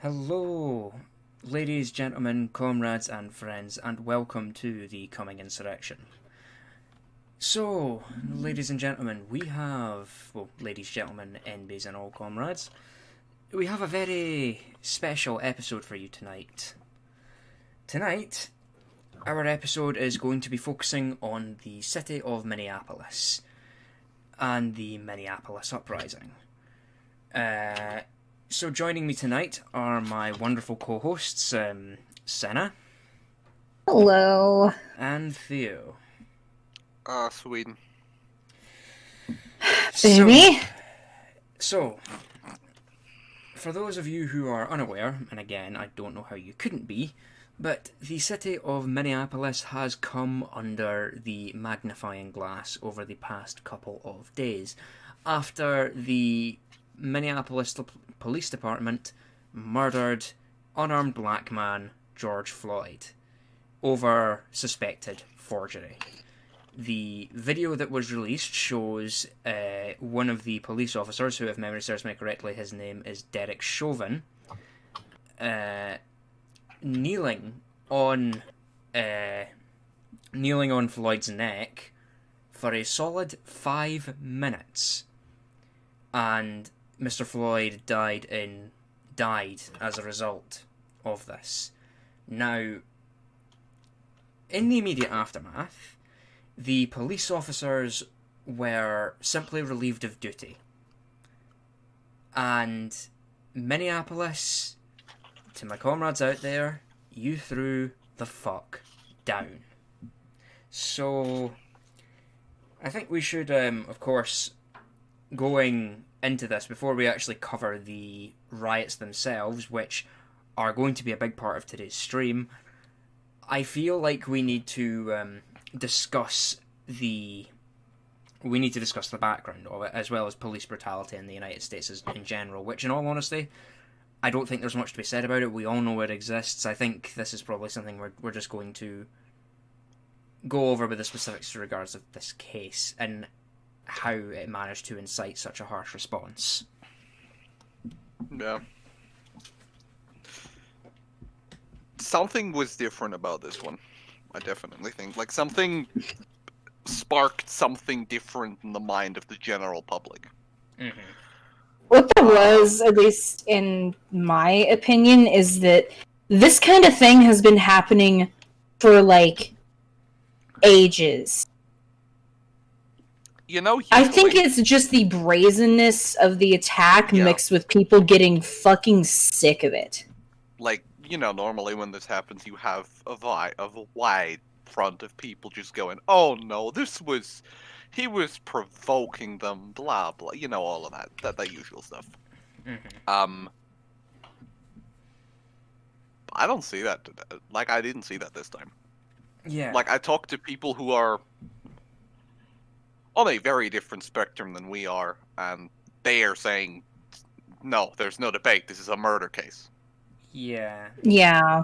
Hello, ladies, gentlemen, comrades, and friends, and welcome to the Coming Insurrection. So, ladies and gentlemen, we have, well, ladies, gentlemen, NBs, and all comrades, we have a very special episode for you tonight. Tonight, our episode is going to be focusing on the city of Minneapolis and the Minneapolis uprising. So joining me tonight are my wonderful co-hosts, Senna Hello. and Theo. Sweden. Baby? So, for those of you who are unaware, and again, I don't know how you couldn't be, but the city of Minneapolis has come under the magnifying glass over the past couple of days after the Minneapolis Police Department murdered unarmed black man George Floyd over suspected forgery. The video that was released shows one of the police officers, who, if memory serves me correctly, his name is Derek Chauvin, kneeling on Floyd's neck for a solid 5 minutes, and Mr. Floyd died as a result of this. Now, in the immediate aftermath, the police officers were simply relieved of duty. And Minneapolis, to my comrades out there, you threw the fuck down. So, I think we should, of course, going into this, before we actually cover the riots themselves, which are going to be a big part of today's stream, I feel like we need to discuss the background of it, as well as police brutality in the United States in general, which, in all honesty, I don't think there's much to be said about it. We all know it exists. I think this is probably something we're just going to go over with the specifics in regards of this case and how it managed to incite such a harsh response. Yeah. Something was different about this one. I definitely think. Like, something sparked something different in the mind of the general public. Mm-hmm. What there was, at least in my opinion, is that this kind of thing has been happening for, like, ages. You know, I think it's just the brazenness of the attack mixed with people getting fucking sick of it. Like, you know, normally when this happens, you have a wide front of people just going, "Oh no, he was provoking them," blah blah. You know, all of that usual stuff. Mm-hmm. I don't see that. Like, I didn't see that this time. Yeah. Like, I talked to people who are on a very different spectrum than we are, and they are saying, "No, there's no debate. This is a murder case." Yeah. Yeah.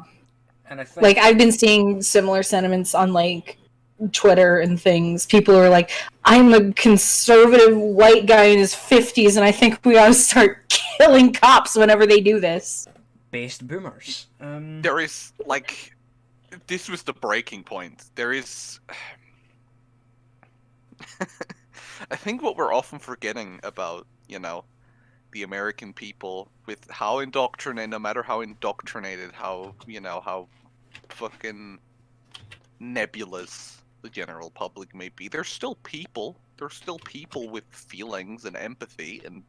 And I think, like, I've been seeing similar sentiments on, like, Twitter and things. People are like, I'm a conservative white guy in his 50s, and I think we ought to start killing cops whenever they do this. based boomers. There is, like, this was the breaking point. There is... I think what we're often forgetting about, you know, the American people, with how indoctrinated, no matter how indoctrinated, how, you know, how fucking nebulous the general public may be, they're still people. They're still people with feelings and empathy, and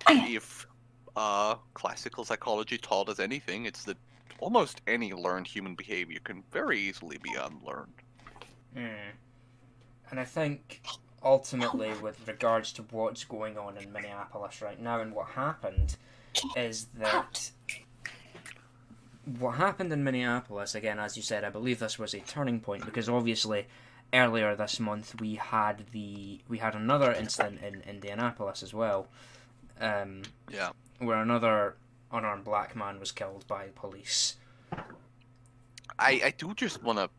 if classical psychology taught us anything, it's that almost any learned human behavior can very easily be unlearned. And I think, ultimately, with regards to what's going on in Minneapolis right now and what happened, is that what happened in Minneapolis, again, as you said, I believe this was a turning point, because obviously earlier this month we had another incident in Indianapolis as well, where another unarmed black man was killed by police. I do just want to,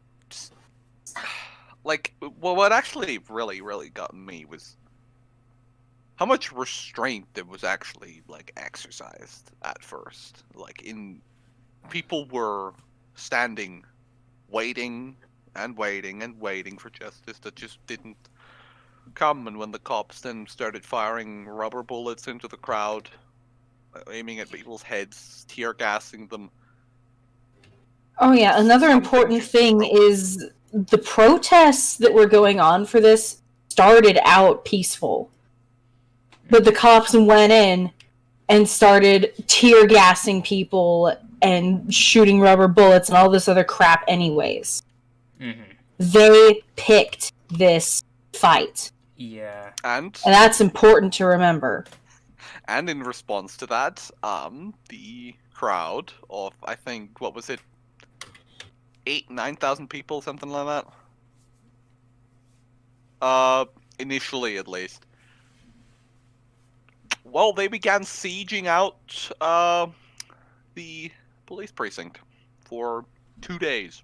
like, well, what actually really got me was how much restraint there was actually like exercised at first. Like people were standing, waiting and waiting and waiting for justice that just didn't come. And when the cops then started firing rubber bullets into the crowd, aiming at people's heads, tear gassing them. Oh yeah, another important thing is the protests that were going on for this started out peaceful. But the cops went in and started tear gassing people and shooting rubber bullets and all this other crap anyways. Mm-hmm. They picked this fight. Yeah. And that's important to remember. And in response to that, the crowd of, I think, what was it, 9,000 people, something like that? Initially, at least. Well, they began sieging out the police precinct for 2 days.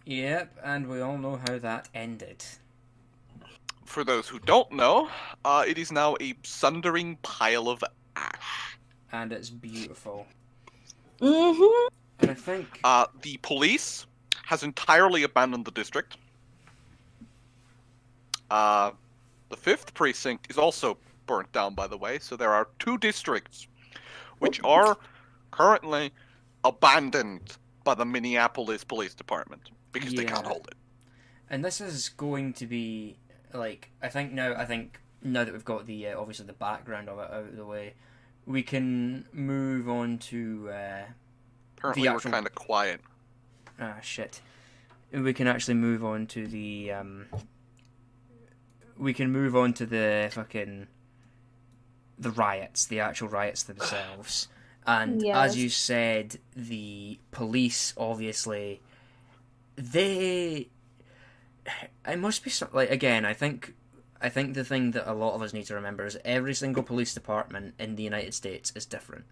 Yep, and we all know how that ended. For those who don't know, it is now a sundering pile of ash. And it's beautiful. Mm-hmm. And I think... the police has entirely abandoned the district. The 5th precinct is also burnt down, by the way, so there are 2 districts which are currently abandoned by the Minneapolis Police Department because they can't hold it. And this is going to be, like, I think now that we've got the, obviously the background of it out of the way, we can move on to, Apparently we're kind of quiet. Ah, shit. We can actually move on to the, fucking, the riots, the actual riots themselves. And as you said, the police, obviously, it must be like, again, I think the thing that a lot of us need to remember is every single police department in the United States is different.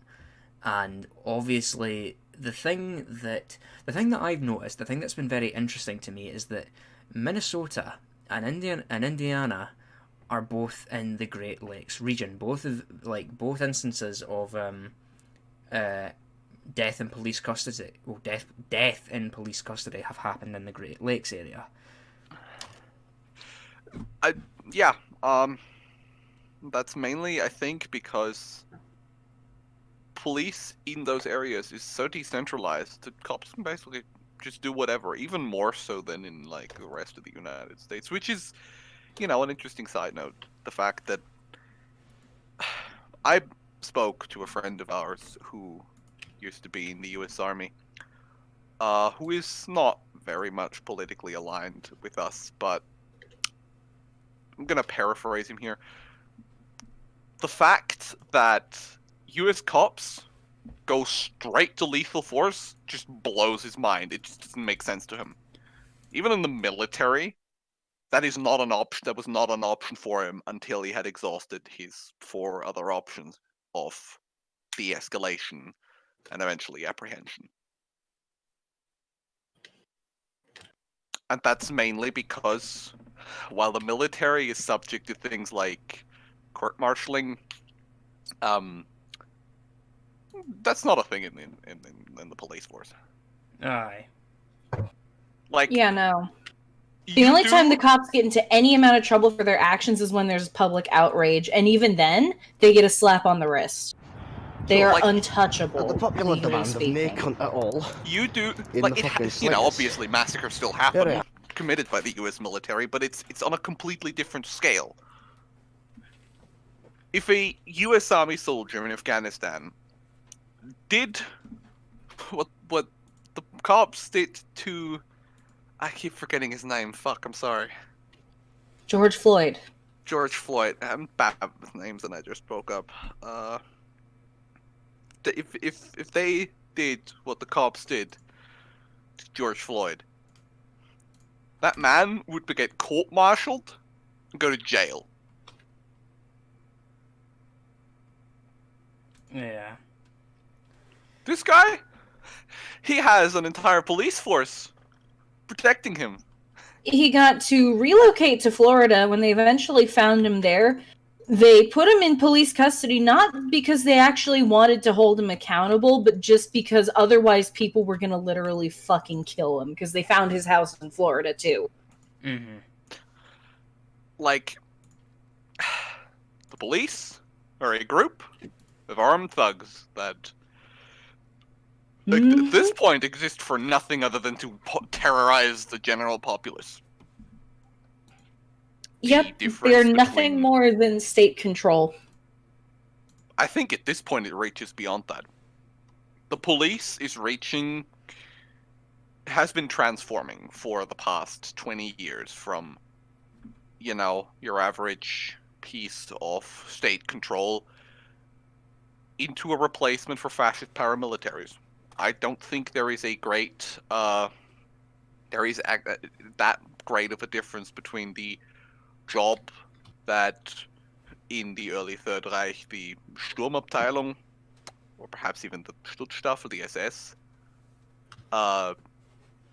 And obviously the thing that I've noticed, the thing that's been very interesting to me is that Minnesota and Indiana are both in the Great Lakes region. Both instances of death in police custody. Well, death in police custody have happened in the Great Lakes area. That's mainly, I think, because police in those areas is so decentralized that cops can basically just do whatever, even more so than in, like, the rest of the United States, which is, an interesting side note. The fact that I spoke to a friend of ours who used to be in the U.S. Army, who is not very much politically aligned with us, but I'm gonna paraphrase him here. The fact that U.S. cops go straight to lethal force just blows his mind. It just doesn't make sense to him. Even in the military, that is not an option. That was not an option for him until he had exhausted his 4 other options of de-escalation and eventually apprehension. And that's mainly because while the military is subject to things like court-martialing, that's not a thing in the police force. Aye. Like, yeah, no. The only time the cops get into any amount of trouble for their actions is when there's public outrage, and even then, they get a slap on the wrist. They are untouchable. At the popular demand of no cunt at all. You do, like, obviously massacres still happen, committed by the U.S. military, but it's on a completely different scale. If a U.S. Army soldier in Afghanistan did what the cops did to, I keep forgetting his name. Fuck, I'm sorry. George Floyd. I'm bad with names, and I just spoke up. If they did what the cops did to George Floyd, that man would get court-martialed and go to jail. Yeah. This guy, he has an entire police force protecting him. He got to relocate to Florida when they eventually found him there. they put him in police custody not because they actually wanted to hold him accountable, but just because otherwise people were going to literally fucking kill him because they found his house in Florida too. Mm-hmm. Like, the police are a group of armed thugs that, like, at this point, exist for nothing other than to terrorize the general populace. Yep, they're nothing more than state control. I think at this point it reaches beyond that. The police has been transforming for the past 20 years from, you know, your average piece of state control into a replacement for fascist paramilitaries. I don't think there is a great, that great of a difference between the job that in the early Third Reich the Sturmabteilung, or perhaps even the Schutzstaffel, the SS,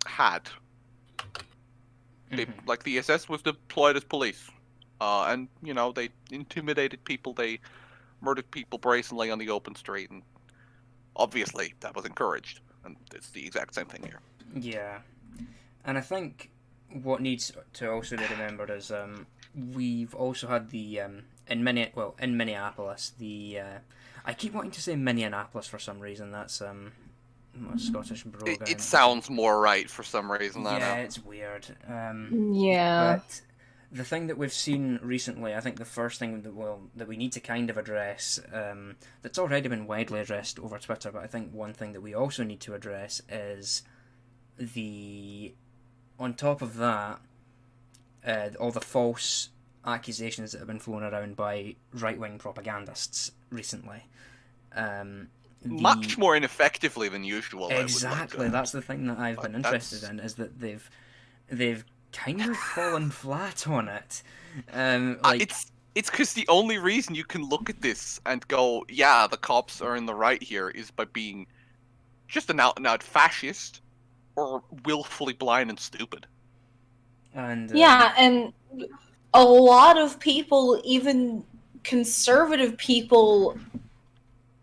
had. They, like, the SS was deployed as police, and, you know, they intimidated people, they murdered people brazenly on the open street, and obviously that was encouraged, and it's the exact same thing here. Yeah, and I think what needs to also be remembered is we've also had the in Minneapolis the I keep wanting to say Minneapolis for some reason. That's a Scottish brogue. It sounds more right for some reason. Yeah, it's weird. Yeah. But the thing that we've seen recently, I think the first thing that we need to kind of address, that's already been widely addressed over Twitter, but I think one thing that we also need to address is on top of that, all the false accusations that have been flown around by right-wing propagandists recently. Much more ineffectively than usual. Exactly, that's the thing that I've been interested in, is that they've kind of fallen flat on it. It's because the only reason you can look at this and go, yeah, the cops are in the right here, is by being just an out-and-out fascist or willfully blind and stupid. And yeah, and a lot of people, even conservative people,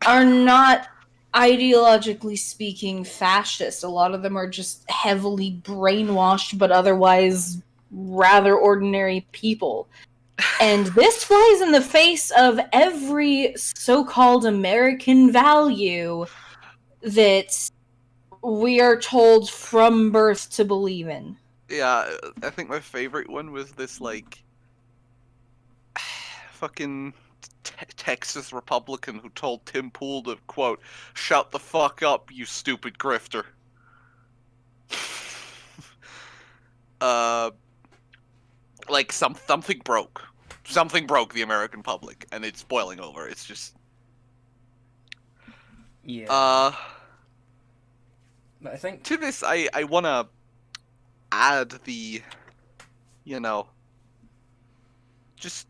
are not ideologically speaking fascist. A lot of them are just heavily brainwashed, but otherwise rather ordinary people. And this flies in the face of every so-called American value that we are told from birth to believe in. Yeah, I think my favorite one was this, like, fucking Texas Republican who told Tim Pool to, quote, "Shut the fuck up, you stupid grifter." Like, something broke. Something broke the American public, and it's boiling over. It's just... Yeah. But I think... To this, I want to add the, you know, just...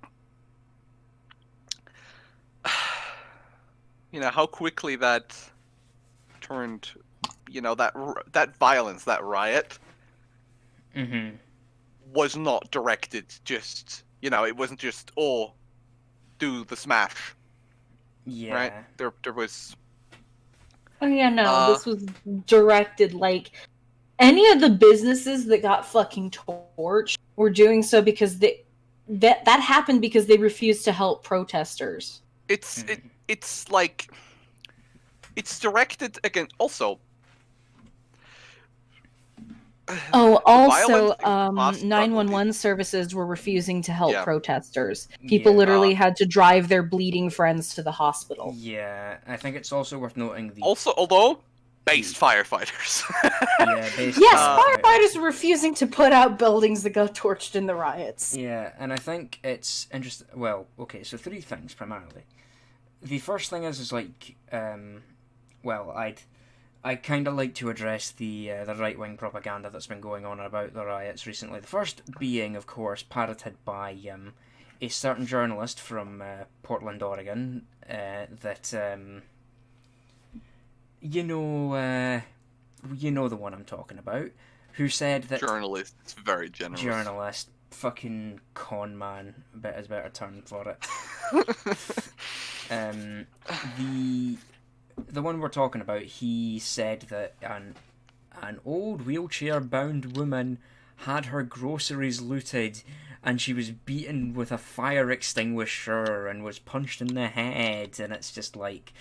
You know, how quickly that turned, you know, that violence, that riot, was not directed just, you know, it wasn't just, oh, do the smash. Yeah. Right? There was... Oh yeah, no, this was directed, like, any of the businesses that got fucking torched were doing so because that happened because they refused to help protesters. It's like, it's directed again. Also, also, 911 services were refusing to help protesters. People literally had to drive their bleeding friends to the hospital. Yeah, I think it's also worth noting although based firefighters. Firefighters were refusing to put out buildings that got torched in the riots. Yeah, and I think it's interesting. Well, okay, so three things primarily. The first thing is like, I'd kind of like to address the right-wing propaganda that's been going on about the riots recently. The first being, of course, parroted by a certain journalist from Portland, Oregon, that you know the one I'm talking about, who said that Journalist, it's very generous. Journalist, fucking con man, bit is better term for it. The one we're talking about, he said that an old wheelchair-bound woman had her groceries looted, and she was beaten with a fire extinguisher and was punched in the head, and it's just like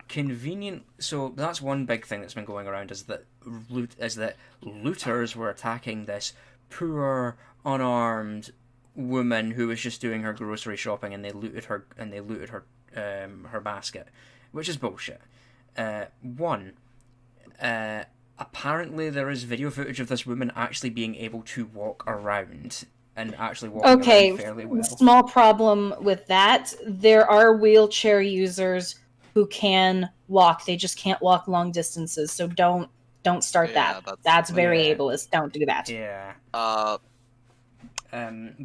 convenient. So that's one big thing that's been going around, is that looters were attacking this poor, unarmed woman who was just doing her grocery shopping, and they looted her her basket, which is bullshit. Apparently there is video footage of this woman actually being able to walk around, and actually walking around fairly well. Small problem with that. There are wheelchair users who can walk. They just can't walk long distances. So don't start that. That's very ableist. Don't do that. Yeah. But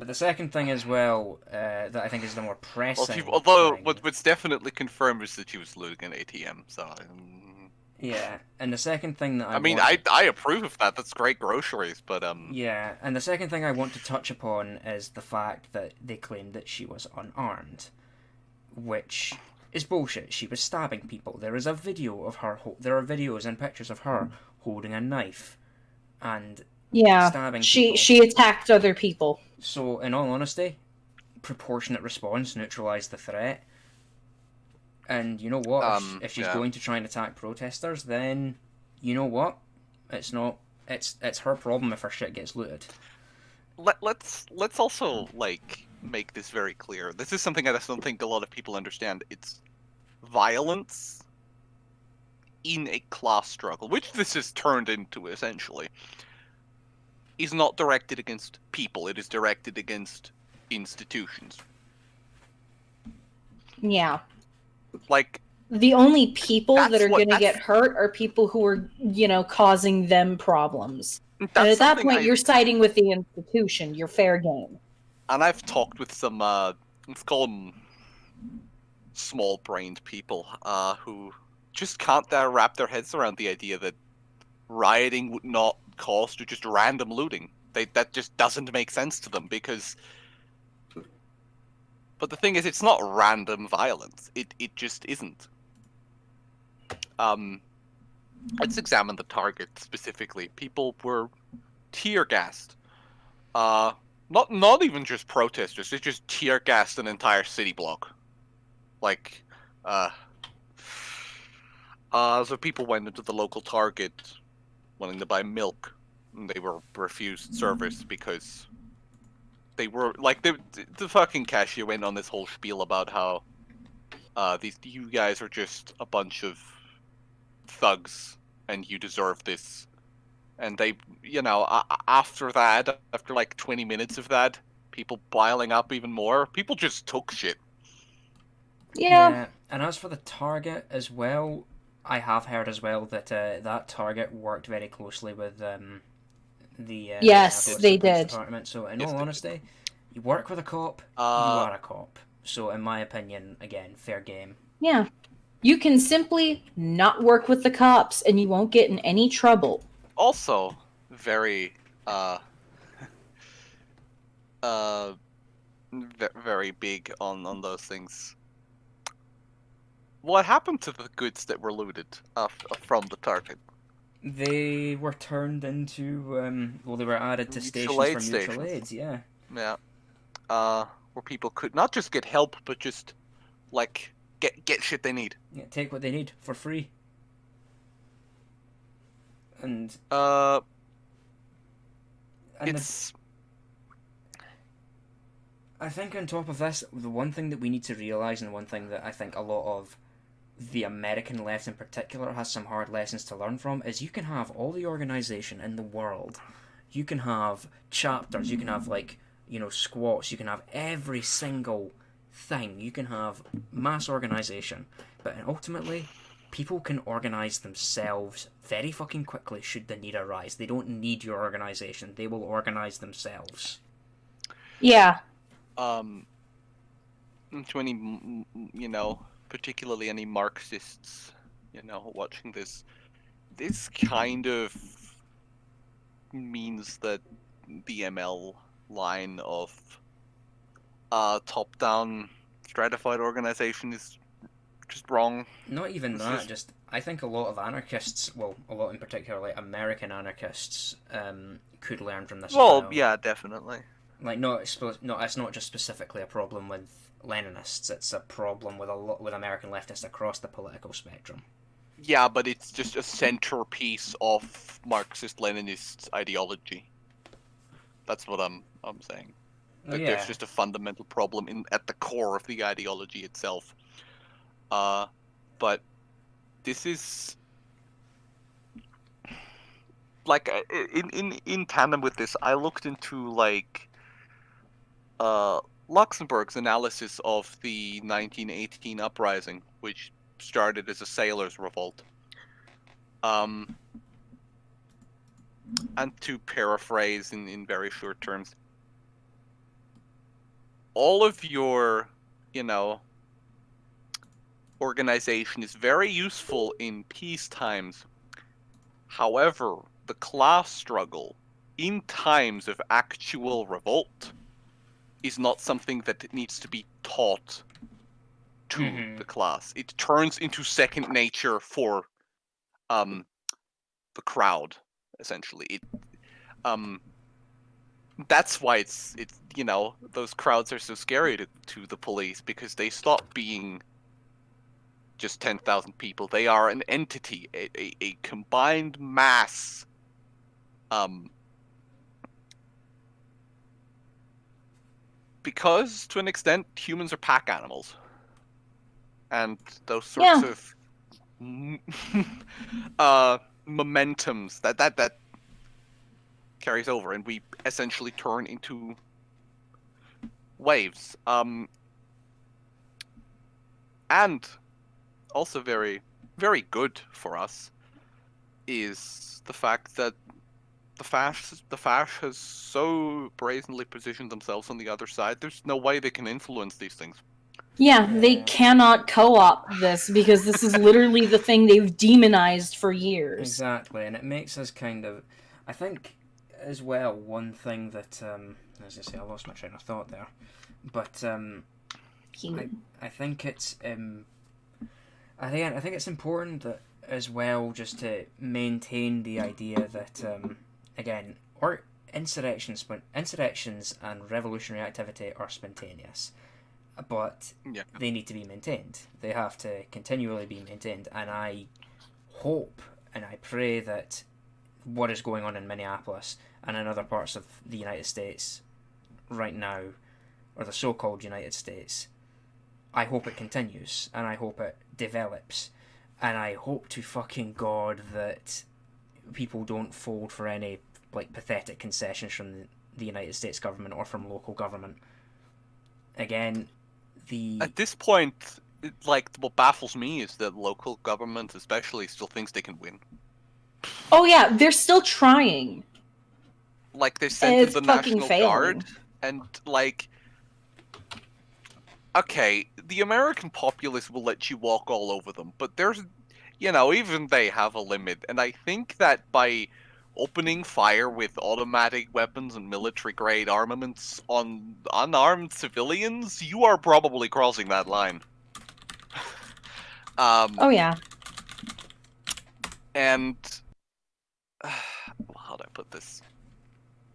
the second thing as well, that I think is the more pressing. Although what's definitely confirmed is that she was looting an ATM. So. Yeah, and the second thing that I approve of that. That's great groceries, but Yeah, and the second thing I want to touch upon is the fact that they claimed that she was unarmed, which is bullshit. She was stabbing people. There is a video of her. There are videos and pictures of her holding a knife, and stabbing people. She attacked other people. So, in all honesty, proportionate response neutralized the threat. And you know what? If she's going to try and attack protesters, then you know what? It's not. It's her problem if her shit gets looted. Let's also make this very clear. This is something I don't think a lot of people understand. It's violence in a class struggle, which this is turned into essentially, is not directed against people. It is directed against institutions. Yeah. Like, the only people that are going to get hurt are people who are, causing them problems. And at that point, you're siding with the institution. You're fair game. And I've talked with some, let's call them small-brained people, who just can't wrap their heads around the idea that rioting would not cause to just random looting. That just doesn't make sense to them, because... But the thing is, it's not random violence. It just isn't. Let's examine the target specifically. People were tear gassed. Not even just protesters. They just tear gassed an entire city block. So people went into the local Target wanting to buy milk, and they were refused service because they were the fucking cashier went on this whole spiel about how you guys are just a bunch of thugs and you deserve this. And they, after 20 minutes of that, people piling up even more, people just took shit. Yeah. And as for the Target as well, I have heard as well that that Target worked very closely with yes, they did. Department. So in all honesty, you work with a cop, you are a cop. So in my opinion, again, fair game. Yeah. You can simply not work with the cops and you won't get in any trouble. Also, very, very big on those things. What happened to the goods that were looted from the Target? They were turned into, they were added to stations for mutual aids, yeah. Yeah. Where people could not just get help, but just, get shit they need. Yeah, take what they need for free. And it's... I think on top of this, the one thing that we need to realise, and the one thing that I think a lot of the American left in particular has some hard lessons to learn from, is you can have all the organisation in the world. You can have chapters, you can have, squats, you can have every single thing. You can have mass organisation. But ultimately, people can organise themselves very fucking quickly should the need arise. They don't need your organisation. They will organise themselves. Yeah. To any, particularly any Marxists, watching this kind of means that the ML line of top-down stratified organization is just wrong. Not even It's that, just- just I think a lot of anarchists, well, a lot in particular, like American anarchists, could learn from this as Well, well. yeah, definitely. Like, it's not just specifically a problem with Leninists, it's a problem with with American leftists across the political spectrum. Yeah, but it's just a centerpiece of Marxist-Leninist ideology. That's what I'm saying. Like, Yeah. there's just a fundamental problem at the core of the ideology itself. But this is like in tandem with this, I looked into like Luxembourg's analysis of the 1918 uprising, which started as a sailors' revolt. And to paraphrase in very short terms, all of your, organization is very useful in peace times. However, the class struggle in times of actual revolt is not something that needs to be taught to the class. It turns into second nature for the crowd, essentially. That's why it's those crowds are so scary to the police, because they stop being just 10,000 people. They are an entity, a combined mass. Because to an extent, humans are pack animals, and those sorts of momentums that carries over, and we essentially turn into waves. And also very, very good for us is the fact that the Fash has so brazenly positioned themselves on the other side. There's no way they can influence these things. Yeah, they cannot co-opt this because this is literally the thing they've demonized for years. Exactly, and it makes us kind of... I think, as well, one thing that... as I say, I lost my train of thought there. But I think it's... I think it's important that, as well, just to maintain the idea that, again, insurrections and revolutionary activity are spontaneous, but they need to be maintained. They have to continually be maintained, and I hope and I pray that what is going on in Minneapolis and in other parts of the United States right now, or the so-called United States, I hope it continues, and I hope it develops, and I hope to fucking God that people don't fold for any like pathetic concessions from the United States government or from local government. Again, at this point, like, what baffles me is that local government especially still thinks they can win. Oh yeah, they're still trying. Like, they sent in the National Guard, and like, okay, the American populace will let you walk all over them, but there's, even they have a limit, and I think that by opening fire with automatic weapons and military-grade armaments on unarmed civilians, you are probably crossing that line. Oh yeah. And how do I put this?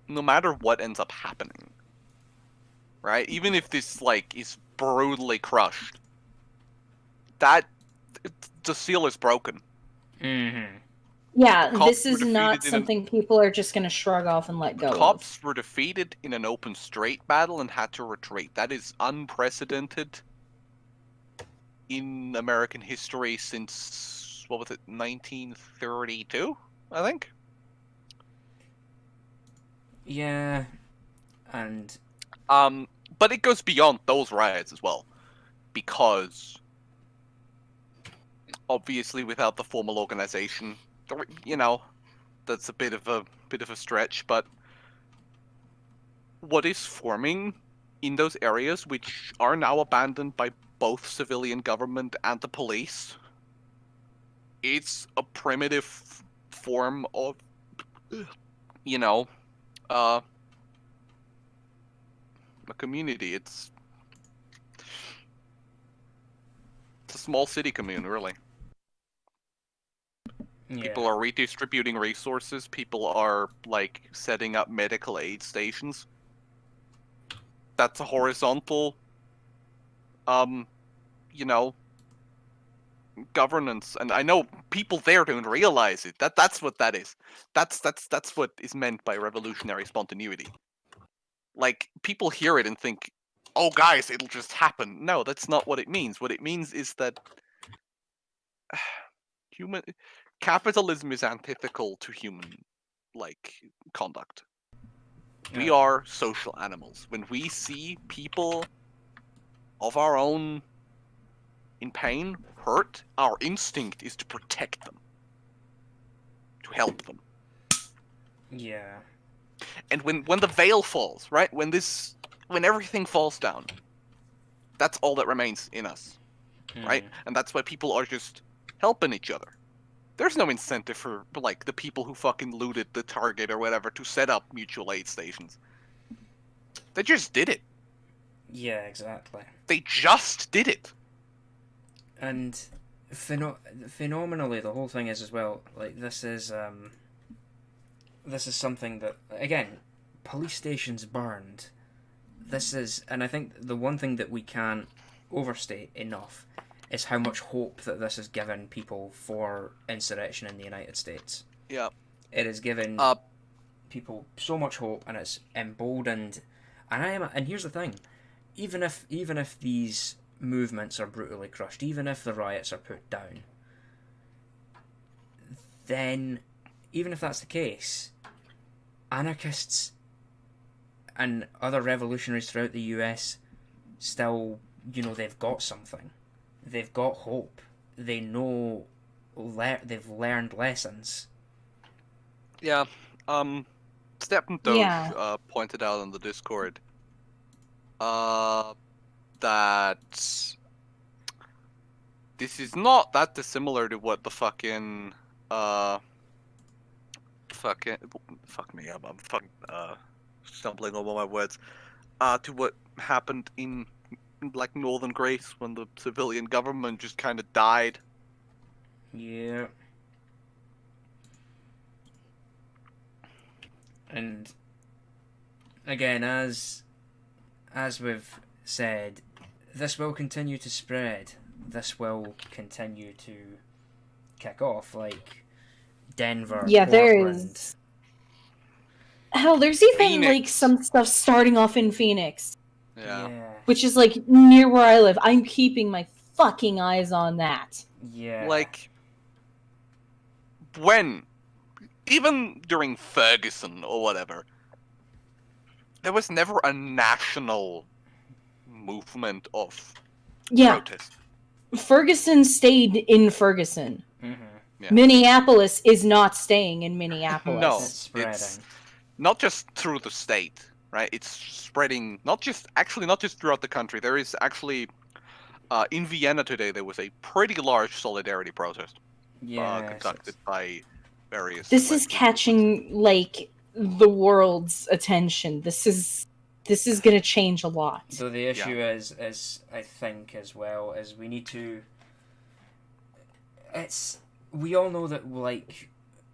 No matter what ends up happening, right? Even if this is brutally crushed, the seal is broken. Mm-hmm. Yeah, this is not something people are just going to shrug off and let go of. Cops were defeated in an open straight battle and had to retreat. That is unprecedented in American history since, 1932, I think? Yeah, and... but it goes beyond those riots as well, because obviously without the formal organization, that's a bit of a stretch, but what is forming in those areas, which are now abandoned by both civilian government and the police, it's a primitive form of, a community. It's a small city commune, really. Yeah. People are redistributing resources. People are, like, setting up medical aid stations. That's a horizontal, you know, governance. And I know people there don't realize it. That's what that is. That's what is meant by revolutionary spontaneity. Like, people hear it and think, oh, guys, it'll just happen. No, that's not what it means. What it means is that capitalism is antithetical to human, like, conduct. We are social animals. When we see people of our own in pain, hurt, our instinct is to protect them, to help them. Yeah. And when the veil falls, right? When everything falls down, that's all that remains in us, right? And that's why people are just helping each other. There's no incentive for, like, the people who fucking looted the Target or whatever to set up mutual aid stations. They just did it. Yeah, exactly. They just did it. And phenomenally, the whole thing is as well, like, this is something that, again, police stations burned. And I think the one thing that we can't overstate enough is how much hope that this has given people for insurrection in the United States. Yeah. It has given people so much hope, and it's emboldened. And here's the thing, even if these movements are brutally crushed, even if the riots are put down, then even if that's the case, anarchists and other revolutionaries throughout the US still, they've got something. They've got hope. They know, they've learned lessons. Yeah. Stephen Doge pointed out on the Discord that this is not that dissimilar to what the fucking fuck me up, I'm fucking stumbling over my words, to what happened in, like, northern Greece when the civilian government just kind of died. Yeah. And again, as we've said, this will continue to spread. This will continue to kick off, like Denver. Yeah, there Portland. is. Hell, there's even Phoenix. like some stuff starting off in Phoenix. Yeah. Which is like near where I live. I'm keeping my fucking eyes on that. Yeah. Like, even during Ferguson or whatever, there was never a national movement of protest. Ferguson stayed in Ferguson. Mm-hmm. Yeah. Minneapolis is not staying in Minneapolis. No, It's spreading. it's not just through the state, right? It's spreading not just throughout the country. There is actually, in Vienna today, there was a pretty large solidarity protest conducted by various... This is catching, like, the world's attention. This is going to change a lot. So the issue is, I think, as well, is we need to... We all know that, like,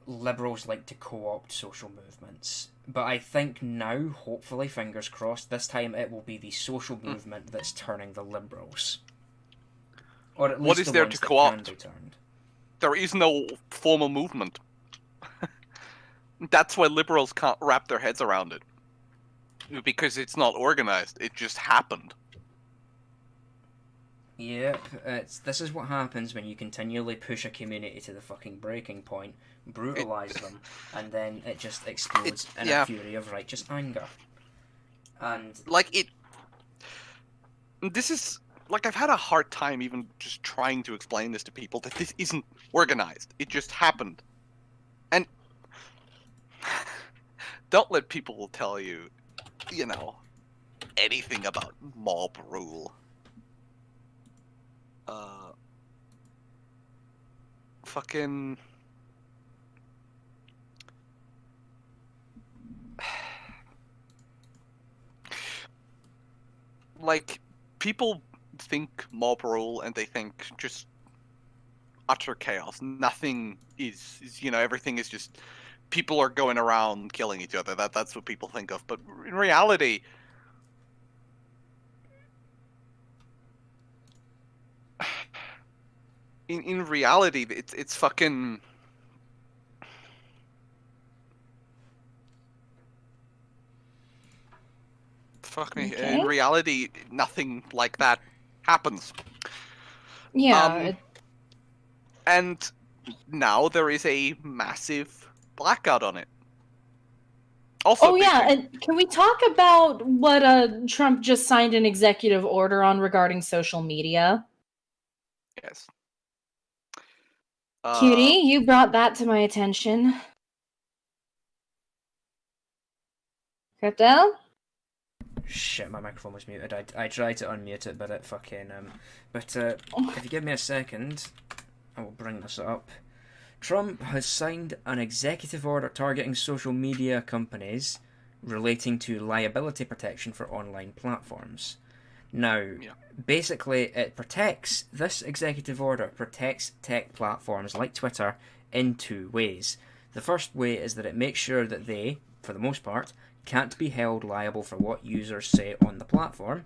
liberals like to co-opt social movements. But I think now, hopefully, fingers crossed, this time it will be the social movement that's turning the liberals. Or at least what is there to co-opt? Turned. There is no formal movement. That's why liberals can't wrap their heads around it. Because it's not organized. It just happened. Yep, this is what happens when you continually push a community to the fucking breaking point, brutalise them, and then it just explodes in a fury of righteous anger. And... This is... Like, I've had a hard time even just trying to explain this to people, that this isn't organized. It just happened. And... don't let people tell you, anything about mob rule. Fucking... like, people think mob rule and they think just utter chaos. Nothing is everything is just people are going around killing each other. That's what people think of. But in reality, in reality, it's fucking. Fuck me. Okay. In reality, nothing like that happens. Yeah. And now there is a massive blackout on it. Also, Oh yeah, and can we talk about what Trump just signed an executive order on regarding social media? Yes. Cutie, you brought that to my attention. Crypto? Shit, my microphone was muted. I tried to unmute it, but it fucking if you give me a second, I will bring this up. Trump has signed an executive order targeting social media companies relating to liability protection for online platforms. Now, basically, this executive order protects tech platforms like Twitter in two ways. The first way is that it makes sure that they, for the most part, can't be held liable for what users say on the platform.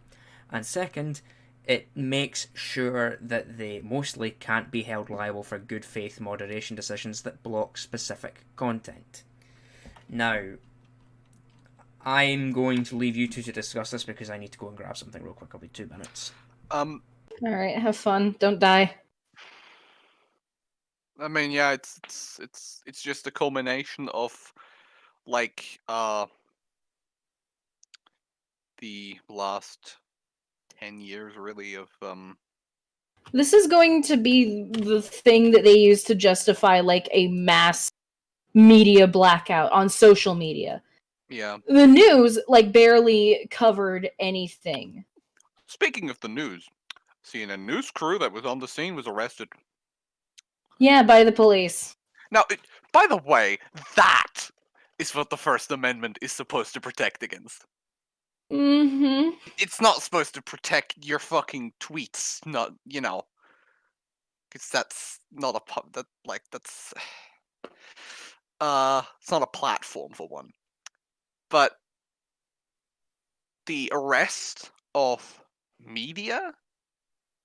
And second, it makes sure that they mostly can't be held liable for good faith moderation decisions that block specific content. Now, I'm going to leave you two to discuss this because I need to go and grab something real quick. I'll be 2 minutes. Alright, have fun. Don't die. I mean, yeah, it's just a culmination of like the last 10 years really of This is going to be the thing that they use to justify like a mass media blackout on social media. yeah. The news like barely covered anything. Speaking of the news, CNN news crew that was on the scene was arrested. Yeah, by the police. Now, by the way, that is what the First Amendment is supposed to protect against. Mm-hmm. It's not supposed to protect your fucking tweets, not, because that's not that's it's not a platform for one. But the arrest of media,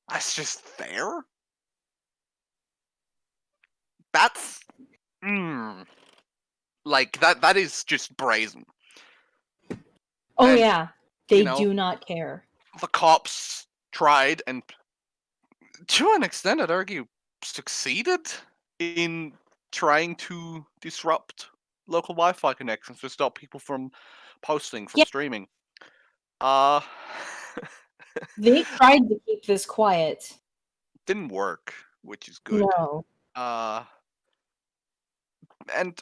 that's just there. That's like that is just brazen. Oh And, yeah, they do not care. The cops tried and, to an extent, I'd argue, succeeded in trying to disrupt local Wi-Fi connections to stop people from posting, from streaming. They tried to keep this quiet. Didn't work, which is good. No. And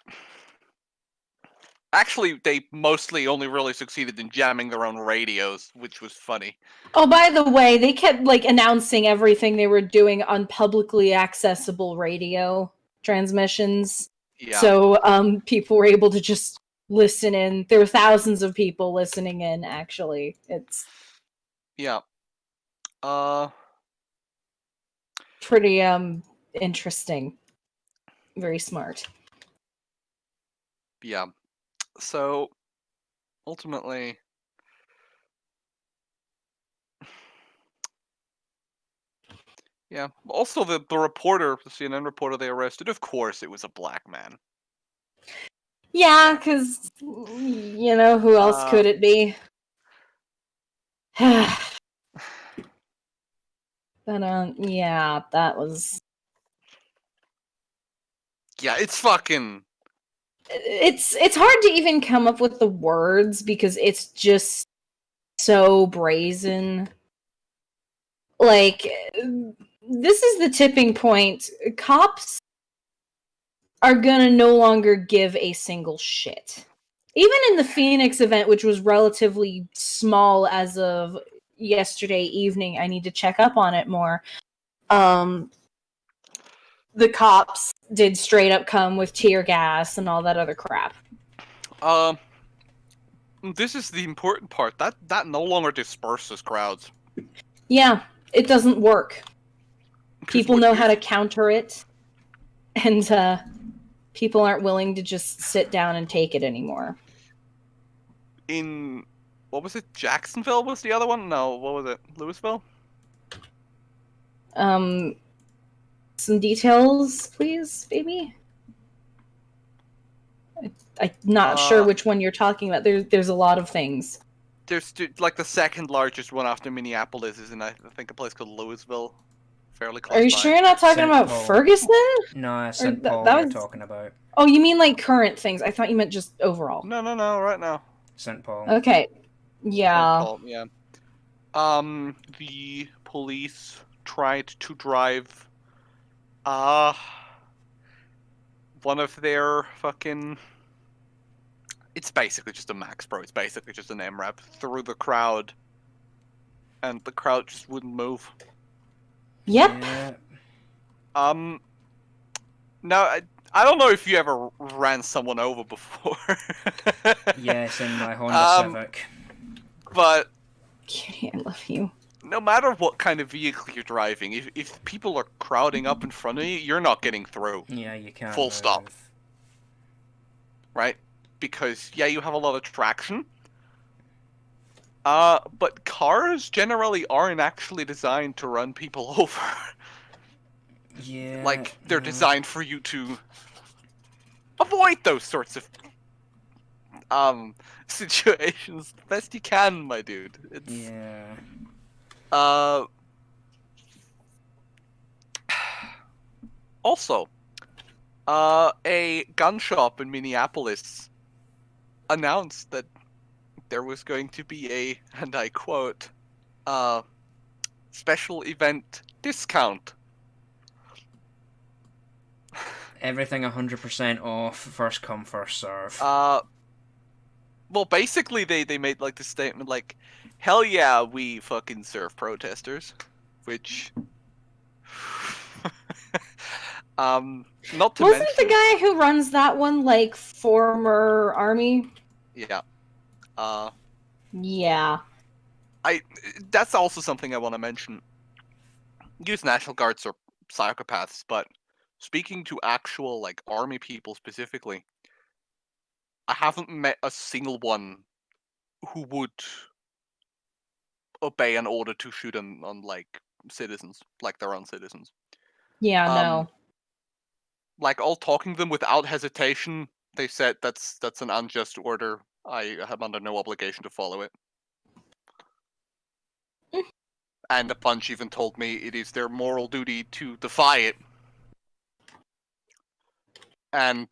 actually, they mostly only really succeeded in jamming their own radios, which was funny. Oh, by the way, they kept like announcing everything they were doing on publicly accessible radio transmissions. Yeah. So people were able to just listen in. There were thousands of people listening in, actually. It's Yeah. pretty interesting. Very smart. Yeah. So ultimately, yeah. Also, the reporter, the CNN reporter they arrested, of course, it was a black man. Yeah, because, who else could it be? But, yeah, that was... Yeah, it's fucking... It's hard to even come up with the words because it's just so brazen. Like, this is the tipping point. Cops are gonna no longer give a single shit. Even in the Phoenix event, which was relatively small as of yesterday evening, I need to check up on it more. The cops did straight up come with tear gas and all that other crap. This is the important part. That no longer disperses crowds. Yeah, it doesn't work. 'Cause People what know you- how to counter it, and people aren't willing to just sit down and take it anymore. In what was it? Jacksonville was the other one? No, what was it? Louisville? Some details, please, baby. I'm not sure which one you're talking about. There's a lot of things. There's like the second largest one after Minneapolis is in I think a place called Louisville, fairly close Are you by. sure you're not talking St. about Paul. Ferguson? No, St. that Paul you're was- talking about. Oh, you mean like current things? I thought you meant just overall. No, right now. St. Paul. Okay. Yeah. St. Paul, yeah. The police tried to drive one of their fucking, it's basically just a Max Pro, it's basically just an MRAP through the crowd, and the crowd just wouldn't move. Yep. Yeah. Now, I don't know if you ever ran someone over before. Yes, in my Honda Civic. But Cutie, I love you. no matter what kind of vehicle you're driving, if people are crowding up in front of you, you're not getting through. Yeah, you can't. Full stop. move. Right? Because, yeah, you have a lot of traction. But cars generally aren't actually designed to run people over. Yeah. Like, they're yeah. designed for you to avoid those sorts of situations the best you can, my dude. It's Yeah. Also, a gun shop in Minneapolis announced that there was going to be a, and I quote, special event discount. Everything 100% off, first come, first serve. Well, basically they made like the statement like, hell yeah, we fucking serve protesters, which, not to Wasn't mention, the guy who runs that one like former army? yeah, Yeah. that's also something I want to mention. U.S. National Guards are psychopaths, but speaking to actual like army people specifically, I haven't met a single one who would obey an order to shoot on like citizens, like their own citizens. Yeah, no. Like all talking to them without hesitation, they said that's an unjust order. I am under no obligation to follow it. And a bunch even told me it is their moral duty to defy it. And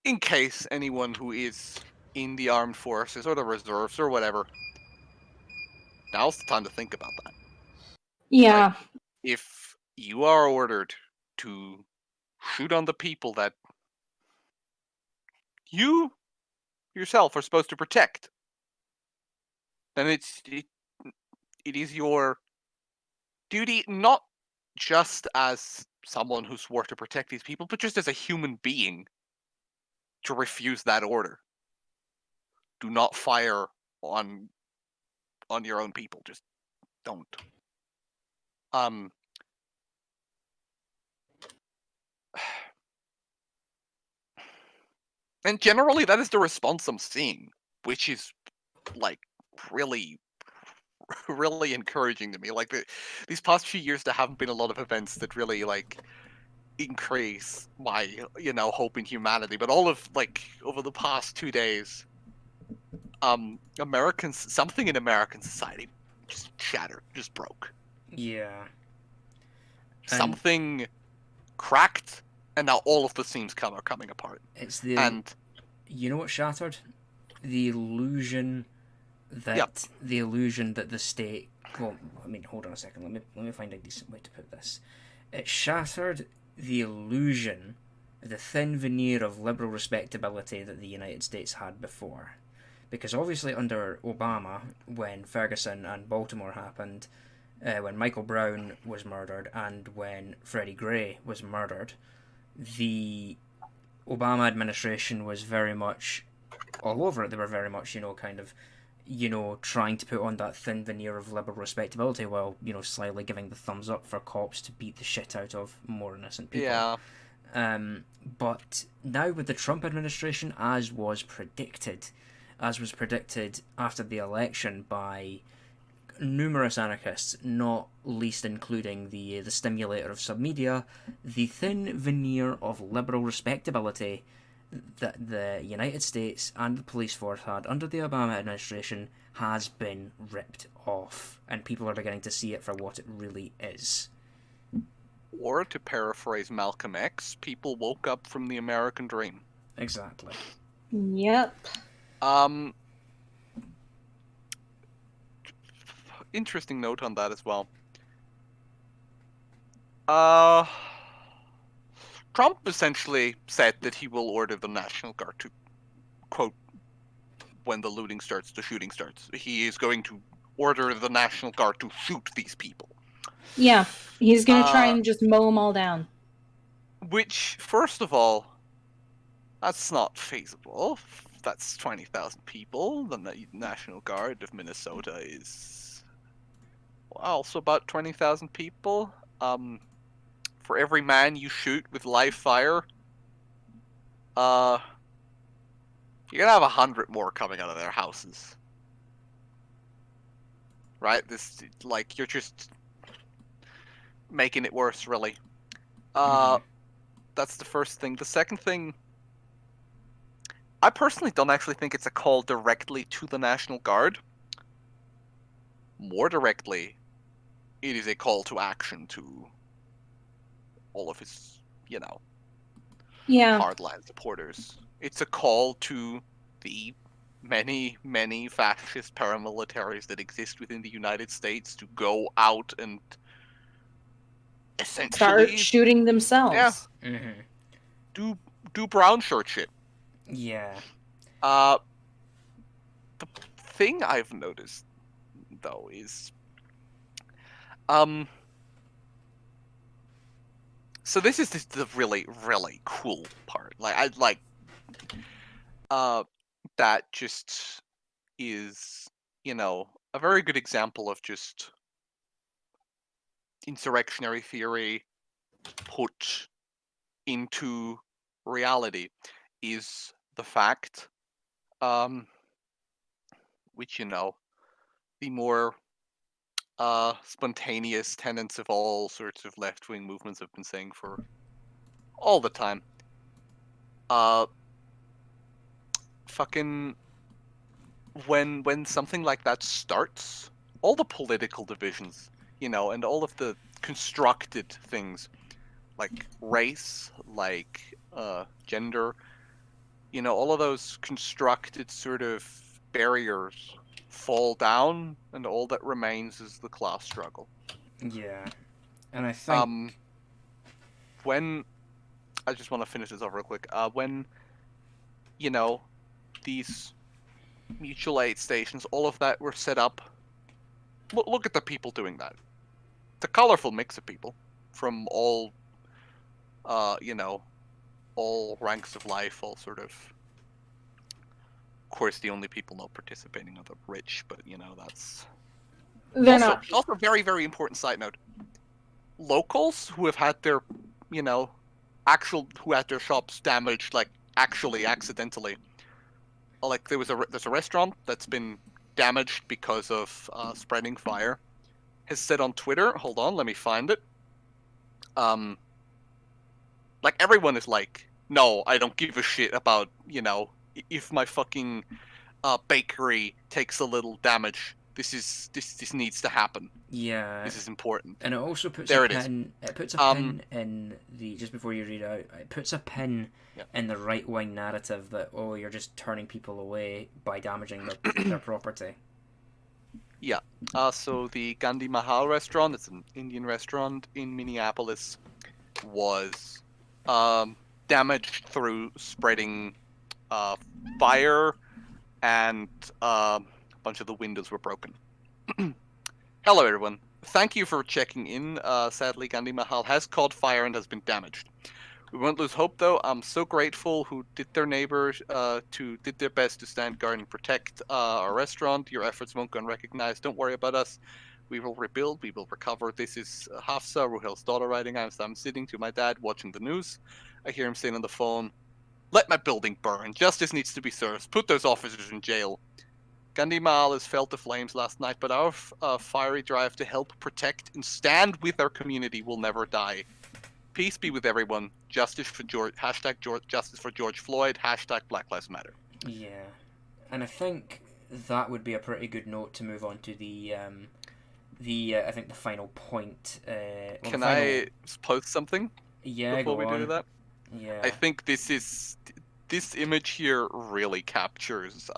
in case anyone who is in the armed forces or the reserves or whatever, now's the time to think about that. Yeah. Like, if you are ordered to shoot on the people that you yourself are supposed to protect, then it is your duty, not just as someone who swore to protect these people, but just as a human being, to refuse that order. Do not fire on your own people. Just don't. And generally that is the response I'm seeing, which is like really really encouraging to me. Like these past few years there haven't been a lot of events that really like increase my hope in humanity, but all of like over the past 2 days, something in American society just shattered, just broke. Yeah. Something cracked, and now all of the seams are coming apart. It's the... And you know what shattered? The illusion that the state... Well, I mean, hold on a second. Let me find a decent way to put this. It shattered the illusion, the thin veneer of liberal respectability that the United States had before. Because obviously under Obama, when Ferguson and Baltimore happened, when Michael Brown was murdered, and when Freddie Gray was murdered, the Obama administration was very much all over it. They were very much, kind of trying to put on that thin veneer of liberal respectability while, slyly giving the thumbs up for cops to beat the shit out of more innocent people. Yeah. But now with the Trump administration, as was predicted after the election by numerous anarchists, not least including the stimulator of submedia, the thin veneer of liberal respectability that the United States and the police force had under the Obama administration has been ripped off, and people are beginning to see it for what it really is. Or, to paraphrase Malcolm X, people woke up from the American dream. Exactly. Yep. Interesting note on that as well. Trump essentially said that he will order the National Guard to, quote, when the shooting starts. He is going to order the National Guard to shoot these people. Yeah, he's going to try and just mow them all down. Which, first of all, that's not feasible. That's 20,000 people. The National Guard of Minnesota is also about 20,000 people. For every man you shoot with live fire, you're gonna have 100 more coming out of their houses. Right? You're just making it worse, really. That's the first thing. The second thing, I personally don't actually think it's a call directly to the National Guard. More directly, it is a call to action to all of his, hardline supporters. It's a call to the many, many fascist paramilitaries that exist within the United States to go out and essentially start shooting themselves. Yeah. Mm-hmm. Do brown shirt shit. Yeah. The thing I've noticed though is so this is the really, really cool part. That just is, a very good example of just insurrectionary theory put into reality is the fact, which, the more spontaneous tenets of all sorts of left-wing movements have been saying for all the time. Fucking when something like that starts, all the political divisions, and all of the constructed things like race, like gender, all of those constructed sort of barriers fall down, and all that remains is the class struggle. Yeah. And I think when I just want to finish this off real quick, when these mutual aid stations, all of that were set up, look at the people doing that. It's a colorful mix of people from all all ranks of life, all sort of course, the only people not participating are the rich, but that's They're not. Also a very, very important side note. Locals who have had their, who had their shops damaged, actually accidentally. There's a restaurant that's been damaged because of spreading fire. Has said on Twitter, hold on, let me find it. Everyone is no, I don't give a shit about, if my fucking bakery takes a little damage, this needs to happen. Yeah. This is important. And it also puts there a it pin. Is. It puts a pin in the, just before you read out, it puts a pin in the right wing narrative that you're just turning people away by damaging their property. Yeah. So the Gandhi Mahal restaurant, it's an Indian restaurant in Minneapolis, was damaged through spreading fire, and a bunch of the windows were broken. Hello, everyone. Thank you for checking in. Sadly, Gandhi Mahal has caught fire and has been damaged. We won't lose hope, though. I'm so grateful who did their did their best to stand guard and protect our restaurant. Your efforts won't go unrecognized. Don't worry about us. We will rebuild. We will recover. This is Hafsa, Ruhel's daughter, writing. I'm sitting to my dad watching the news. I hear him saying on the phone, "Let my building burn. Justice needs to be served. Put those officers in jail." Gandhi Mahal has felt the flames last night, but our fiery drive to help protect and stand with our community will never die. Peace be with everyone. Justice for George. Justice for George Floyd. Black Lives Matter. Yeah, and I think that would be a pretty good note to move on to the I think the final point. Can I post something? Yeah, before we go on. do that? Yeah. I think this image here really captures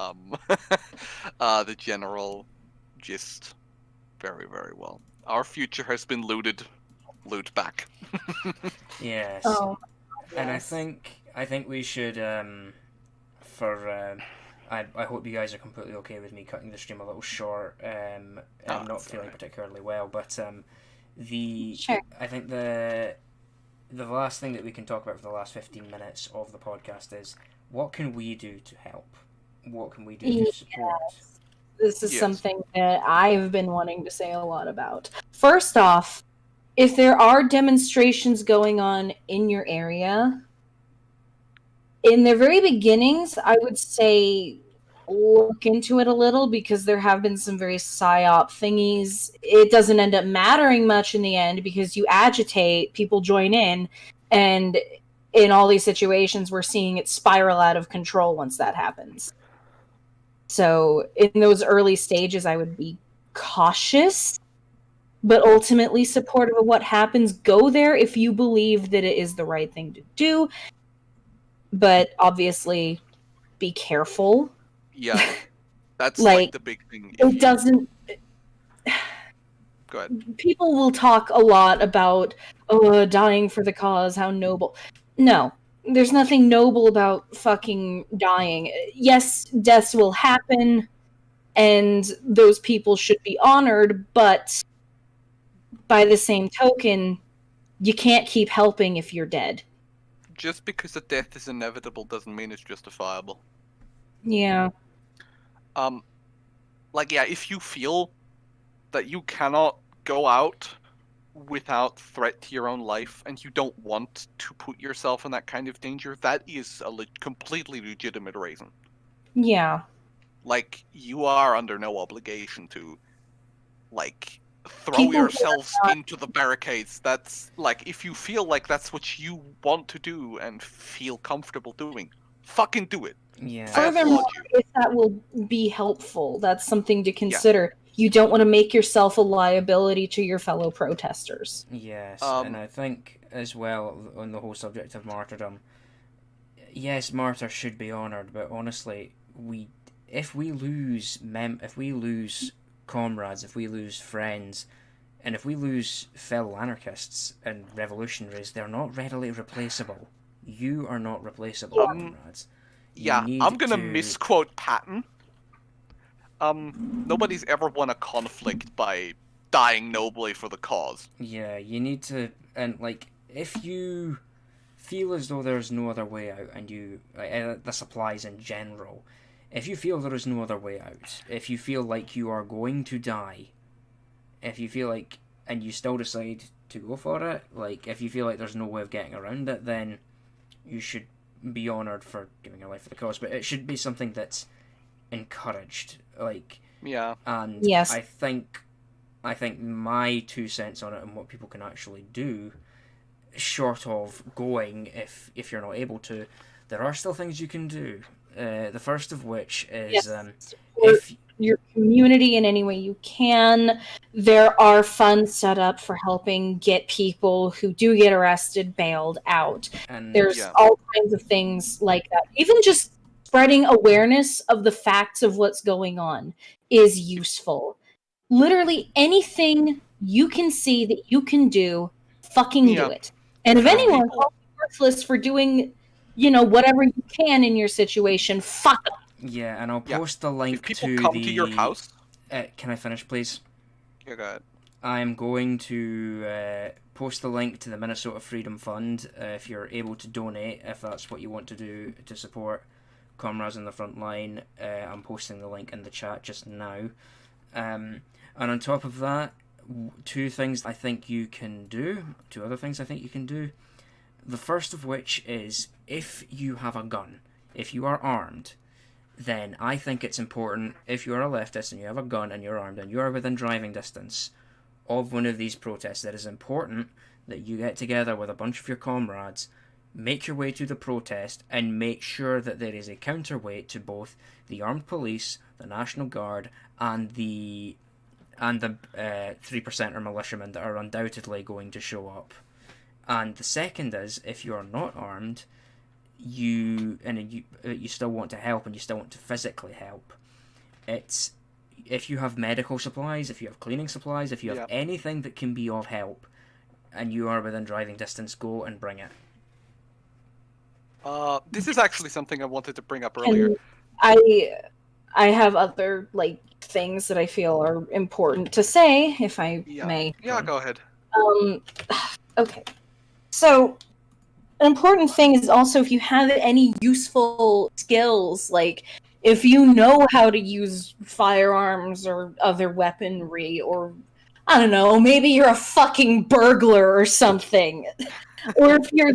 the general gist very, very well. Our future has been looted. Loot back. Yes. Oh, And I yes. think we should I hope you guys are completely okay with me cutting the stream a little short. I'm not feeling particularly well, but Sure. I think the last thing that we can talk about for the last 15 minutes of the podcast is what can we do to help? What can we do to support? This is Yes. something that I've been wanting to say a lot about. First off, if there are demonstrations going on in your area, in the very beginnings, I would say look into it a little because there have been some very psyop thingies. It doesn't end up mattering much in the end because you agitate, people join in, and in all these situations, we're seeing it spiral out of control once that happens. So in those early stages, I would be cautious, but ultimately supportive of what happens. Go there if you believe that it is the right thing to do, but obviously be careful. Yeah, that's Like, the big thing. It doesn't... Go ahead. People will talk a lot about, dying for the cause, how noble. No, there's nothing noble about fucking dying. Yes, deaths will happen, and those people should be honored, but by the same token, you can't keep helping if you're dead. Just because a death is inevitable doesn't mean it's justifiable. Yeah. If you feel that you cannot go out without threat to your own life and you don't want to put yourself in that kind of danger, that is a completely legitimate reason. Yeah. You are under no obligation to, throw People yourselves into the barricades. That's, if you feel like that's what you want to do and feel comfortable doing, fucking do it. Yeah. Furthermore, if that will be helpful, that's something to consider. Yeah. You don't want to make yourself a liability to your fellow protesters. Yes, and I think as well on the whole subject of martyrdom, yes, martyrs should be honoured, but honestly, if we lose comrades, if we lose friends, and if we lose fellow anarchists and revolutionaries, they're not readily replaceable. You are not replaceable, comrades. I'm gonna misquote Patton. Nobody's ever won a conflict by dying nobly for the cause. Yeah, you need to, and if you feel as though there's no other way out, and this applies in general, if you feel there is no other way out, if you feel like you are going to die, if you feel like, and you still decide to go for it, if you feel like there's no way of getting around it, then you should be honoured for giving your life for the cause, but it should be something that's encouraged, and yes. I think my 2 cents on it and what people can actually do, short of going if you're not able to, there are still things you can do. The first of which is if your community in any way you can. There are funds set up for helping get people who do get arrested bailed out. And there's all kinds of things like that. Even just spreading awareness of the facts of what's going on is useful. Literally anything you can see that you can do, fucking do it. And if anyone calls you worthless for doing, whatever you can in your situation, fuck them. Yeah, and I'll post the link to come to your house. Can I finish, please? Yeah, go ahead. I'm going to post the link to the Minnesota Freedom Fund if you're able to donate, if that's what you want to do to support comrades in the front line. I'm posting the link in the chat just now. And on top of that, two other things I think you can do. The first of which is, if you have a gun, if you are armed, then I think it's important, if you're a leftist and you have a gun and you're armed and you're within driving distance of one of these protests, it is important that you get together with a bunch of your comrades, make your way to the protest, and make sure that there is a counterweight to both the armed police, the National Guard, and the 3% or militiamen that are undoubtedly going to show up. And the second is, if you are not armed, you still want to help and you still want to physically help. It's, if you have medical supplies, if you have cleaning supplies, if you have anything that can be of help, and you are within driving distance, go and bring it. This is actually something I wanted to bring up earlier. And I have other things that I feel are important to say, if I may. Yeah, go ahead. Okay. So, an important thing is also, if you have any useful skills, like if you know how to use firearms or other weaponry, or I don't know, maybe you're a fucking burglar or something, or if you're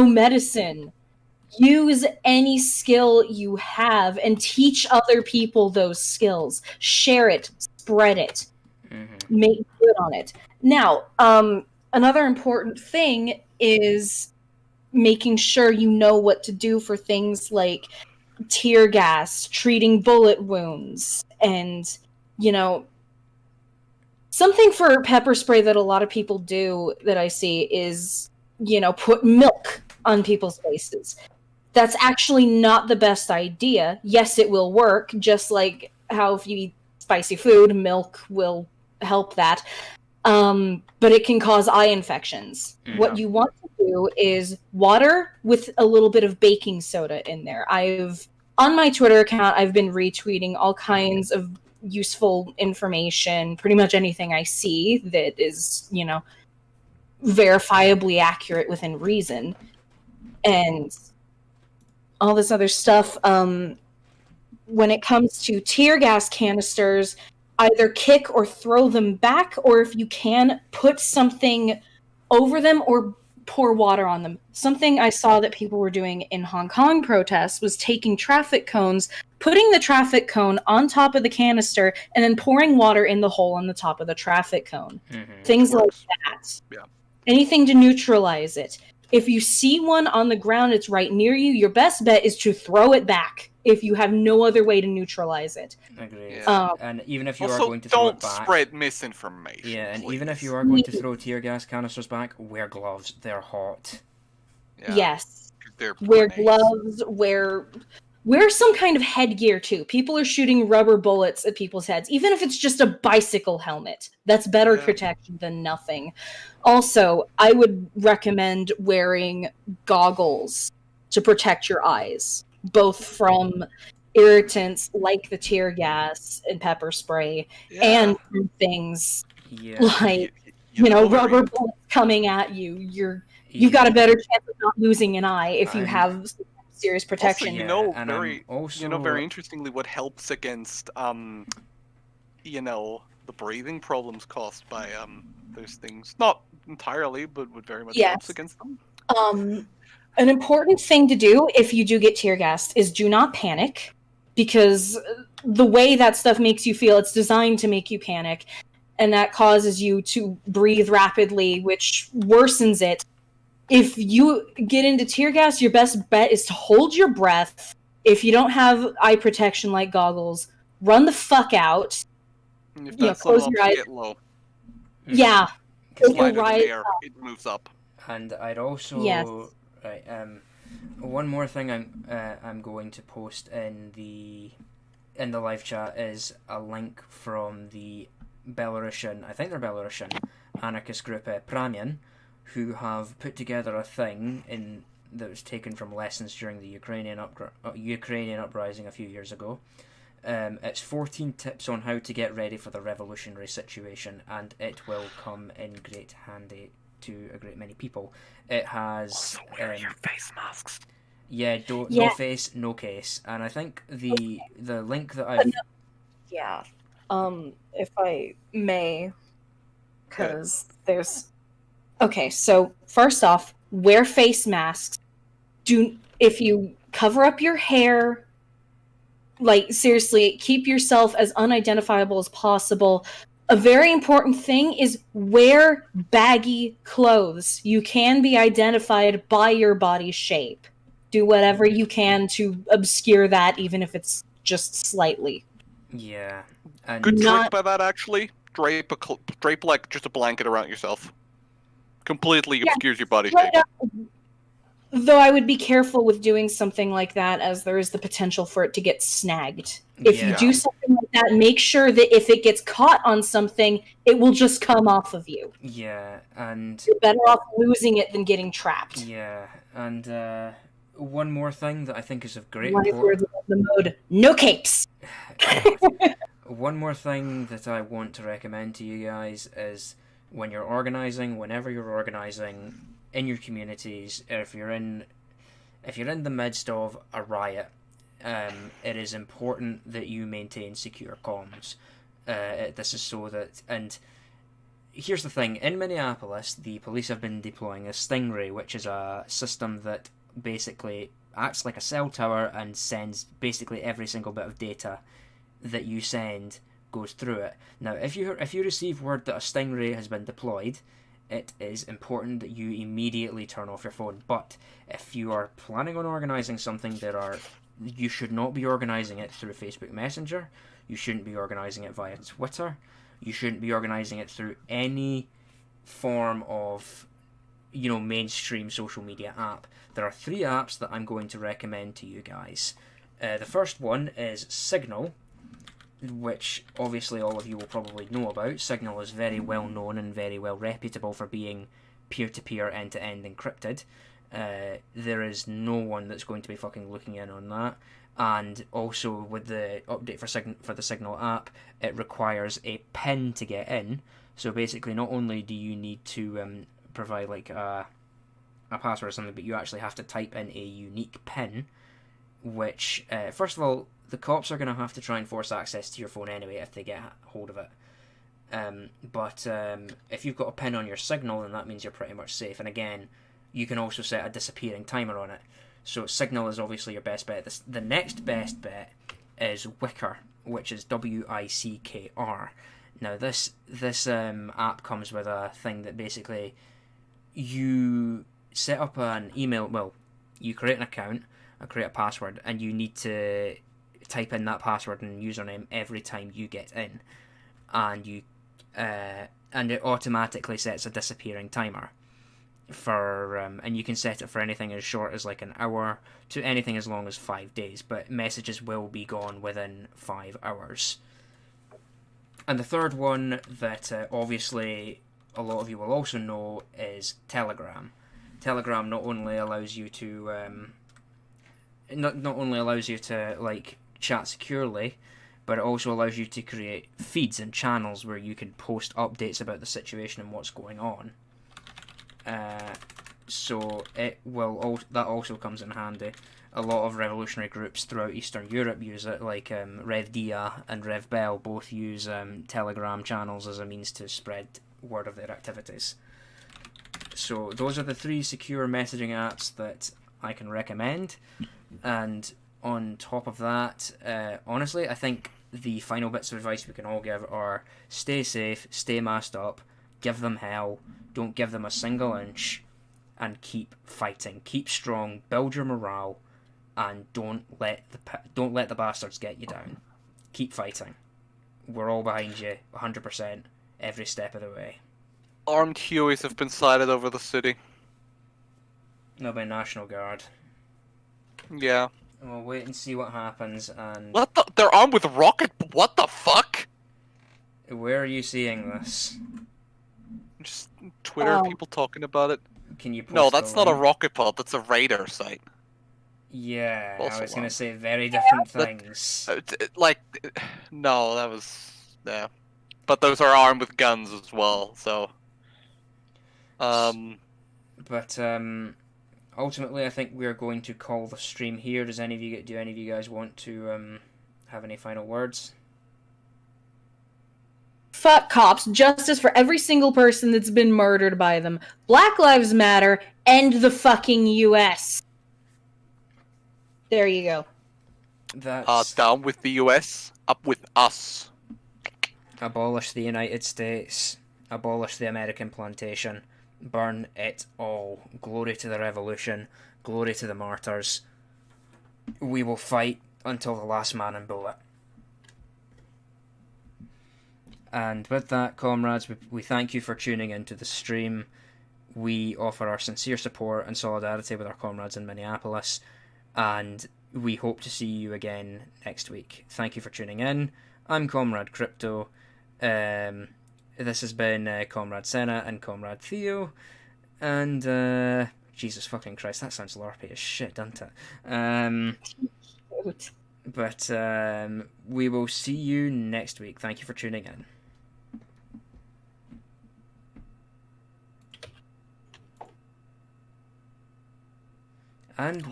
medicine, use any skill you have and teach other people those skills. Share it, spread it, make good on it. Now, another important thing is making sure you know what to do for things like tear gas, treating bullet wounds, and, something for pepper spray that a lot of people do that I see is, put milk on people's faces. That's actually not the best idea. Yes, it will work, just like how if you eat spicy food, milk will help that. But it can cause eye infections. Yeah. What you want to do is water with a little bit of baking soda in there. On my Twitter account, I've been retweeting all kinds of useful information, pretty much anything I see that is, verifiably accurate within reason. And all this other stuff. When it comes to tear gas canisters, either kick or throw them back, or if you can, put something over them or pour water on them. Something I saw that people were doing in Hong Kong protests was taking traffic cones, putting the traffic cone on top of the canister, and then pouring water in the hole on the top of the traffic cone. Things like that. Yeah. Anything to neutralize it. If you see one on the ground, it's right near you, your best bet is to throw it back if you have no other way to neutralize it. Agreed. And even if you are going to throw it back... don't spread misinformation. Yeah, and even if you are going to throw tear gas canisters back, wear gloves. They're hot. Yeah. Yes. They're wear gloves, wear some kind of headgear, too. People are shooting rubber bullets at people's heads, even if it's just a bicycle helmet. That's better protection than nothing. Also, I would recommend wearing goggles to protect your eyes, both from irritants like the tear gas and pepper spray, and from things like, rubber bullets coming at you. You got a better chance of not losing an eye if you have serious protection. Also, very interestingly, what helps against, the breathing problems caused by those things. Not entirely, but would very much helps against them. An important thing to do if you do get tear gassed is do not panic, because the way that stuff makes you feel, it's designed to make you panic, and that causes you to breathe rapidly, which worsens it. If you get into tear gas, your best bet is to hold your breath. If you don't have eye protection like goggles, run the fuck out. If that's close your eyes. Get low. Yeah. It moves up. And I'd also one more thing I'm going to post in the live chat is a link from the Belarusian, I think they're Belarusian anarchist group Pramyan, who have put together a thing that was taken from lessons during the Ukrainian uprising a few years ago, It's 14 tips on how to get ready for the revolutionary situation, and it will come in great handy to a great many people. It has... Also wear your face masks. Yeah, no face, no case. And I think the link that I've... Yeah. If I may, because there's... Okay, so first off, wear face masks. If you cover up your hair, like, seriously, keep yourself as unidentifiable as possible. A very important thing is wear baggy clothes. You can be identified by your body shape. Do whatever you can to obscure that, even if it's just slightly. Yeah. And Good trick by that, actually. Drape like just a blanket around yourself. Completely obscures your body shape. Though I would be careful with doing something like that, as there is the potential for it to get snagged. If you do something like that, make sure that if it gets caught on something, it will just come off of you. Yeah, and... You're better off losing it than getting trapped. Yeah, and one more thing that I think is of great importance. The mode, no capes! One more thing that I want to recommend to you guys is when you're organizing, whenever you're organizing in your communities, or if you're in the midst of a riot, it is important that you maintain secure comms. This is so that, and here's the thing, in Minneapolis, the police have been deploying a Stingray, which is a system that basically acts like a cell tower and sends basically every single bit of data that you send goes through it. Now, if you receive word that a Stingray has been deployed, it is important that you immediately turn off your phone. But if you are planning on organising something, you should not be organising it through Facebook Messenger. You shouldn't be organising it via Twitter. You shouldn't be organising it through any form of, mainstream social media app. There are 3 apps that I'm going to recommend to you guys. The first one is Signal, which obviously all of you will probably know about. Signal is very well known and very well reputable for being peer-to-peer, end-to-end encrypted. There is no one that's going to be fucking looking in on that. And also with the update for the Signal app, it requires a PIN to get in. So basically, not only do you need to provide like a password or something, but you actually have to type in a unique PIN, which first of all, the cops are going to have to try and force access to your phone anyway if they get hold of it. But if you've got a PIN on your Signal, then that means you're pretty much safe. And again, you can also set a disappearing timer on it. So Signal is obviously your best bet. The next best bet is Wickr, which is WICKR. Now this app comes with a thing that basically you set up an email. Well, you create an account, create a password, and you need to type in that password and username every time you get in, and it automatically sets a disappearing timer for and you can set it for anything as short as like an hour to anything as long as 5 days, but messages will be gone within 5 hours. And the third one that obviously a lot of you will also know is Telegram. Telegram not only allows you to like chat securely, but it also allows you to create feeds and channels where you can post updates about the situation and what's going on. So that also comes in handy. A lot of revolutionary groups throughout Eastern Europe use it, like RevDia and RevBell both use Telegram channels as a means to spread word of their activities. So those are the 3 secure messaging apps that I can recommend. And on top of that, honestly, I think the final bits of advice we can all give are stay safe, stay masked up, give them hell, don't give them a single inch, and keep fighting. Keep strong, build your morale, and don't let the bastards get you down. Keep fighting. We're all behind you, 100%, every step of the way. Armed Hueys have been sighted over the city. No, by National Guard. Yeah. We'll wait and see what happens, and... What the? They're armed with rocket... What the fuck? Where are you seeing this? Just Twitter, people talking about it. Can you post No, that's the not a link? rocket pod, that's a radar site. Yeah, I Also was going wrong. to say very different things. Like, no, that was yeah. But those are armed with guns as well, so. But ultimately, I think we're going to call the stream here. Do any of you guys want to have any final words? Fuck cops. Justice for every single person that's been murdered by them. Black Lives Matter. End the fucking U.S. There you go. That's Down with the US, up with us. abolish the United States. Abolish the American plantation. Burn it all. Glory to the revolution. Glory to the martyrs. We will fight until the last man and bullet. And with that, comrades, we thank you for tuning into the stream. We offer our sincere support and solidarity with our comrades in Minneapolis, and we hope to see you again next week. Thank you for tuning in. I'm Comrade Crypto. This has been Comrade Senna and Comrade Theo, and Jesus fucking Christ, that sounds LARPy as shit, doesn't it? But we will see you next week. Thank you for tuning in. And